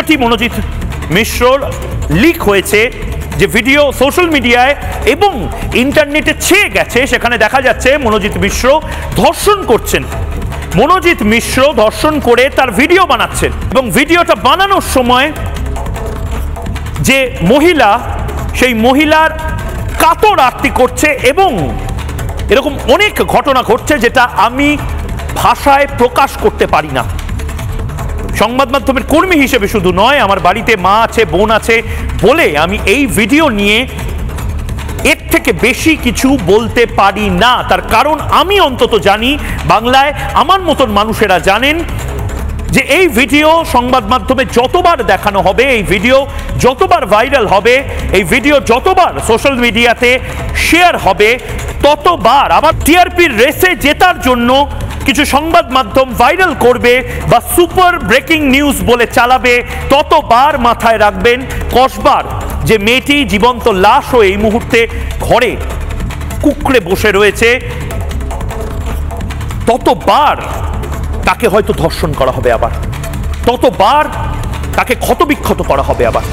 ভিডিওটি মনোজিৎ মিশ্রর লিক হয়েছে, যে ভিডিও সোশ্যাল মিডিয়ায় এবং ইন্টারনেটে ছেয়ে গেছে, সেখানে দেখা যাচ্ছে মনোজিৎ মিশ্র ধর্ষণ করছেন। মনোজিৎ মিশ্র ধর্ষণ করে তার ভিডিও বানাচ্ছেন এবং ভিডিওটা বানানোর সময় যে মহিলা, সেই মহিলার কাতর আরতি করছে এবং এরকম অনেক ঘটনা ঘটছে যেটা আমি ভাষায় প্রকাশ করতে পারি না। সংবাদ মাধ্যমের কর্মী হিসেবে শুধু নয়, আমার বাড়িতে মা আছে, বোন আছে বলে আমি এই ভিডিও নিয়ে এর থেকে বেশি কিছু বলতে পারি না। তার কারণ আমি অন্তত জানি, বাংলায় আমার মতন মানুষেরা জানেন যে এই ভিডিও সংবাদ মাধ্যমে যতবার দেখানো হবে, এই ভিডিও যতবার ভাইরাল হবে, এই ভিডিও যতবার সোশ্যাল মিডিয়াতে শেয়ার হবে, ততবার আবার টিআরপির রেসে জেতার জন্য কিছু সংবাদ মাধ্যম ভাইরাল করবে বা সুপার ব্রেকিং নিউজ বলে চালাবে, ততবার মাথায় রাখবেন কসবার যে মেয়েটি জীবন্ত লাশ হয়ে এই মুহূর্তে ঘরে কুঁকড়ে বসে রয়েছে, ততবার তাকে হয়তো ধর্ষণ করা হবে, আবার ততবার তাকে ক্ষতবিক্ষত করা হবে আবার।